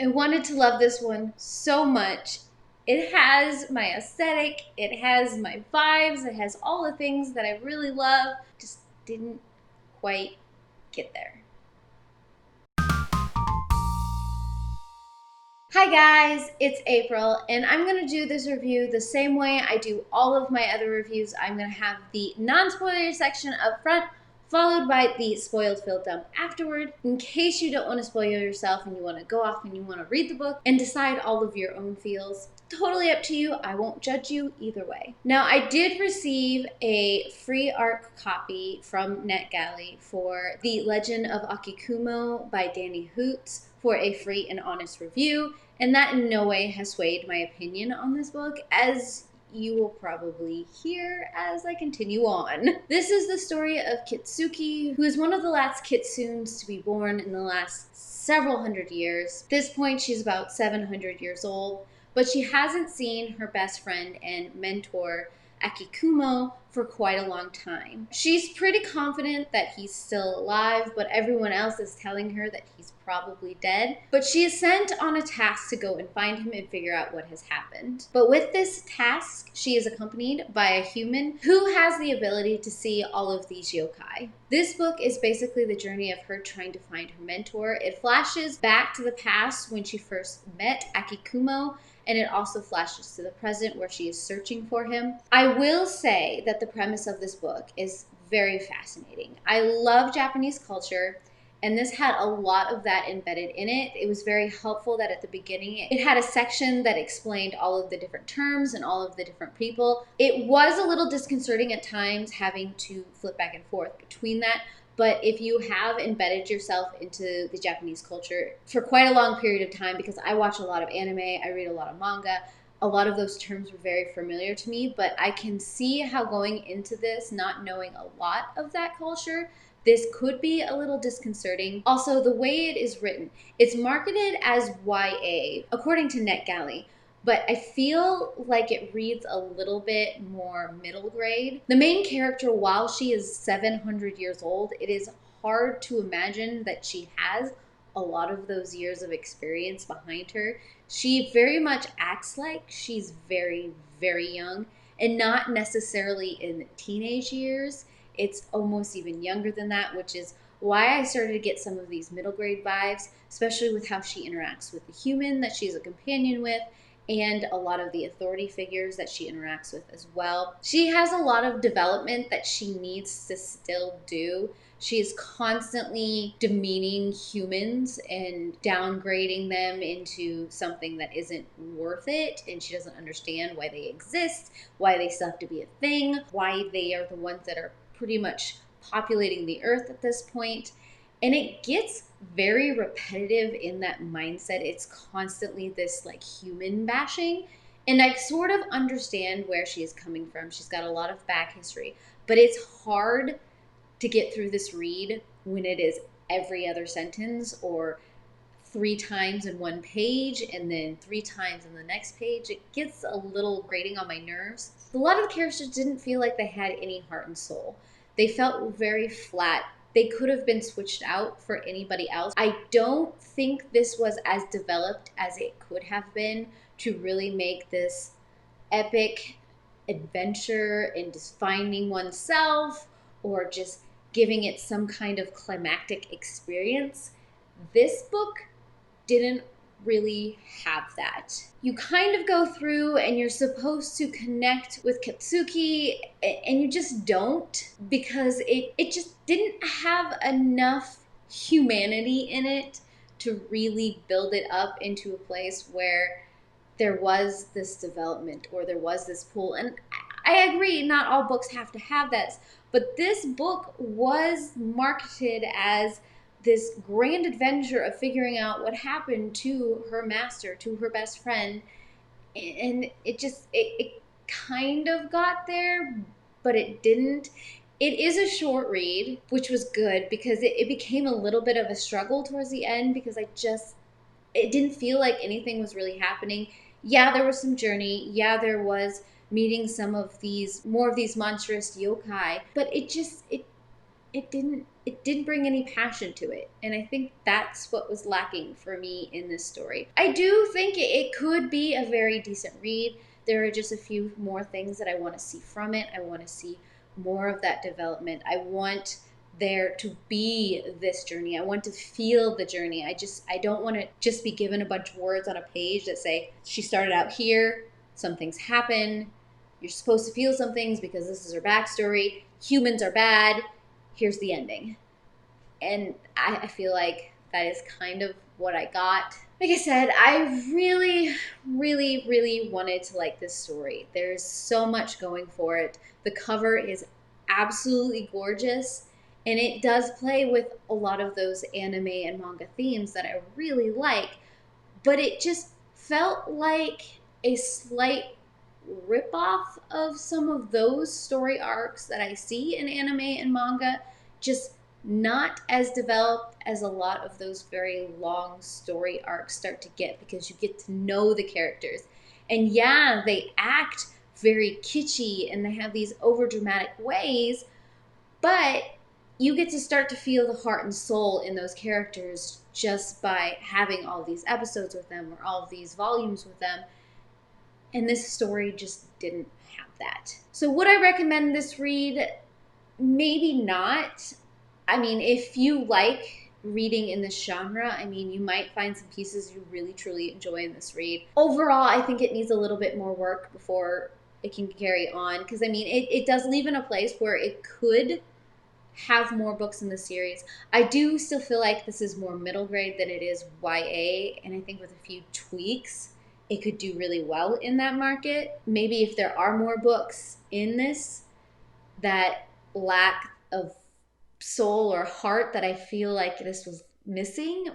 I wanted to love this one so much. It has my aesthetic, it has my vibes, it has all the things that I really love. Just didn't quite get there. Hi guys, it's April, and I'm going to do this review the same way I do all of my other reviews. I'm going to have the non-spoiler section up front, followed by the spoiled filled dump afterward, in case you don't want to spoil yourself and you want to go off and you want to read the book and decide all of your own feels. Totally up to you. I won't judge you either way. Now, I did receive a free ARC copy from Netgalley for The Legend of Akikumo by Dani Hoots for a free and honest review, and that in no way has swayed my opinion on this book, as you will probably hear as I continue on. This is the story of Kitsuki, who is one of the last kitsunes to be born in the last several hundred years. At this point, she's about 700 years old, but she hasn't seen her best friend and mentor, Akikumo, for quite a long time. She's pretty confident that he's still alive, but everyone else is telling her that he's probably dead. But she is sent on a task to go and find him and figure out what has happened. But with this task, she is accompanied by a human who has the ability to see all of these yokai. This book is basically the journey of her trying to find her mentor. It flashes back to the past when she first met Akikumo, and it also flashes to the present where she is searching for him. I will say that the premise of this book is very fascinating. I love Japanese culture, and this had a lot of that embedded in it. It was very helpful that at the beginning it had a section that explained all of the different terms and all of the different people. It was a little disconcerting at times having to flip back and forth between that, but if you have embedded yourself into the Japanese culture for quite a long period of time, because I watch a lot of anime, I read a lot of manga, a lot of those terms were very familiar to me, but I can see how going into this, not knowing a lot of that culture, this could be a little disconcerting. Also, the way it is written, it's marketed as YA, according to Netgalley, but I feel like it reads a little bit more middle grade. The main character, while she is 700 years old, it is hard to imagine that she has a lot of those years of experience behind her. She very much acts like she's very, very young, and not necessarily in teenage years. It's almost even younger than that, which is why I started to get some of these middle grade vibes, especially with how she interacts with the human that she's a companion with, and a lot of the authority figures that she interacts with as well. She has a lot of development that she needs to still do. She is constantly demeaning humans and downgrading them into something that isn't worth it, and she doesn't understand why they exist, why they still have to be a thing, why they are the ones that are pretty much populating the earth at this point. And it gets very repetitive in that mindset. It's constantly this like human bashing. And I sort of understand where she is coming from. She's got a lot of back history, but it's hard to get through this read when it is every other sentence or 3 times in one page and then 3 times in the next page. It gets a little grating on my nerves. A lot of the characters didn't feel like they had any heart and soul. They felt very flat. They could have been switched out for anybody else. I don't think this was as developed as it could have been to really make this epic adventure in just finding oneself or just giving it some kind of climactic experience. This book didn't really have that. You kind of go through and you're supposed to connect with Kitsuki, and you just don't, because it just didn't have enough humanity in it to really build it up into a place where there was this development or there was this pull. And I agree, not all books have to have that, but this book was marketed as this grand adventure of figuring out what happened to her master, to her best friend. And it kind of got there, but it didn't. It is a short read, which was good because it became a little bit of a struggle towards the end, because it didn't feel like anything was really happening. Yeah, there was some journey. Yeah, there was meeting some of these, more of these monstrous yokai, but it it didn't bring any passion to it. And I think that's what was lacking for me in this story. I do think it could be a very decent read. There are just a few more things that I want to see from it. I want to see more of that development. I want there to be this journey. I want to feel the journey. I don't want to just be given a bunch of words on a page that say she started out here, some things happen, you're supposed to feel some things because this is her backstory, humans are bad, here's the ending. And I feel like that is kind of what I got. Like I said, I really, really, really wanted to like this story. There's so much going for it. The cover is absolutely gorgeous, and it does play with a lot of those anime and manga themes that I really like, but it just felt like a slight ripoff of some of those story arcs that I see in anime and manga, just not as developed as a lot of those very long story arcs start to get, because you get to know the characters. And yeah, they act very kitschy and they have these over dramatic ways, but you get to start to feel the heart and soul in those characters just by having all these episodes with them or all of these volumes with them. And this story just didn't have that. So would I recommend this read? Maybe not. I mean, if you like reading in this genre, I mean, you might find some pieces you really truly enjoy in this read. Overall, I think it needs a little bit more work before it can carry on, because I mean, it does leave in a place where it could have more books in the series. I do still feel like this is more middle grade than it is YA, and I think with a few tweaks, it could do really well in that market. Maybe if there are more books in this that lack of soul or heart that I feel like this was missing,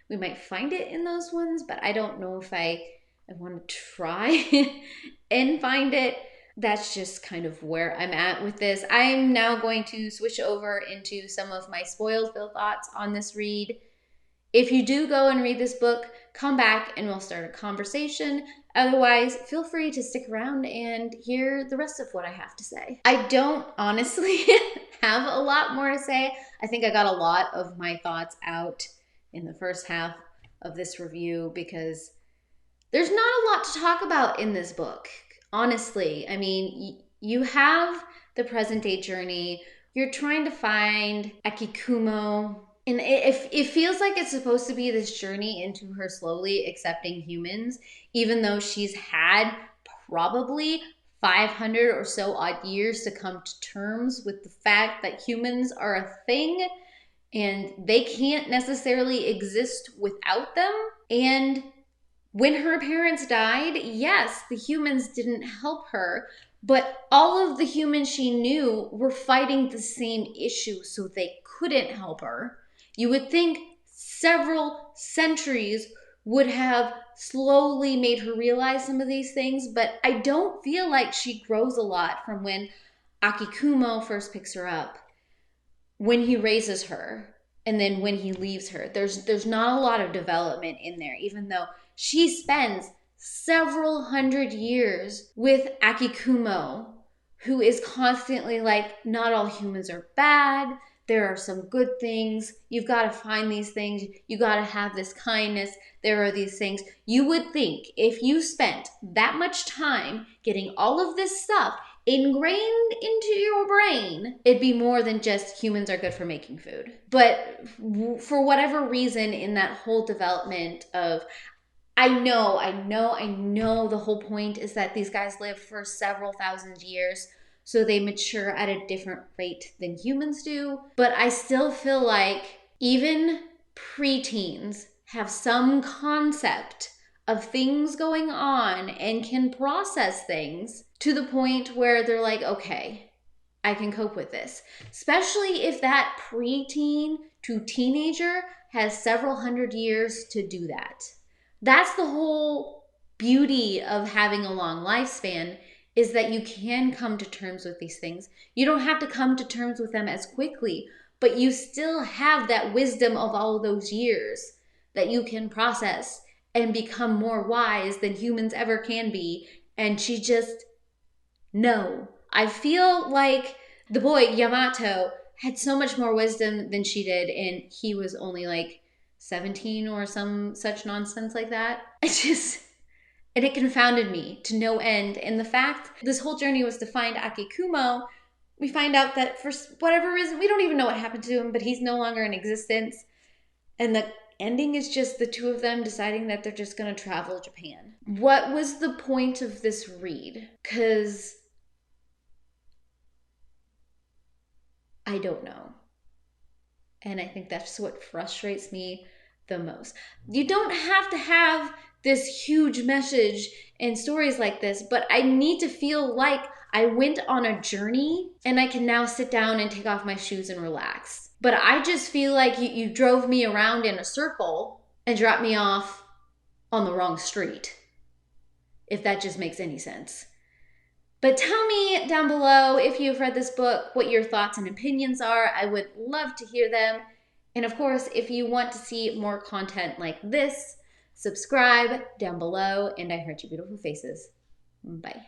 we might find it in those ones, but I don't know if I want to try and find it. That's just kind of where I'm at with this. I'm now going to switch over into some of my spoiled Phil thoughts on this read. If you do go and read this book, come back and we'll start a conversation. Otherwise, feel free to stick around and hear the rest of what I have to say. I don't honestly have a lot more to say. I think I got a lot of my thoughts out in the first half of this review because there's not a lot to talk about in this book. Honestly, I mean, you have the present day journey. You're trying to find Akikumo. And it feels like it's supposed to be this journey into her slowly accepting humans, even though she's had probably 500 or so odd years to come to terms with the fact that humans are a thing and they can't necessarily exist without them. And when her parents died, yes, the humans didn't help her, but all of the humans she knew were fighting the same issue, so they couldn't help her. You would think several centuries would have slowly made her realize some of these things, but I don't feel like she grows a lot from when Akikumo first picks her up, when he raises her, and then when he leaves her. There's not a lot of development in there, even though she spends several hundred years with Akikumo, who is constantly like, not all humans are bad. There are some good things. You've got to find these things. You got to have this kindness. There are these things. You would think if you spent that much time getting all of this stuff ingrained into your brain, it'd be more than just humans are good for making food. But for whatever reason, in that whole development of, I know the whole point is that these guys live for several thousand years, so they mature at a different rate than humans do. But I still feel like even preteens have some concept of things going on and can process things to the point where they're like, okay, I can cope with this. Especially if that preteen to teenager has several hundred years to do that. That's the whole beauty of having a long lifespan, is that you can come to terms with these things. You don't have to come to terms with them as quickly, but you still have that wisdom of all those years that you can process and become more wise than humans ever can be. And she just, no. I feel like the boy Yamato had so much more wisdom than she did, and he was only like 17 or some such nonsense like that. And it confounded me to no end. And the fact this whole journey was to find Akikumo, we find out that for whatever reason, we don't even know what happened to him, but he's no longer in existence. And the ending is just the two of them deciding that they're just going to travel Japan. What was the point of this read? Because I don't know. And I think that's what frustrates me the most. You don't have to have this huge message in stories like this, but I need to feel like I went on a journey and I can now sit down and take off my shoes and relax. But I just feel like you drove me around in a circle and dropped me off on the wrong street, if that just makes any sense. But tell me down below if you've read this book, what your thoughts and opinions are. I would love to hear them. And of course, if you want to see more content like this, subscribe down below. And I heart your beautiful faces. Bye.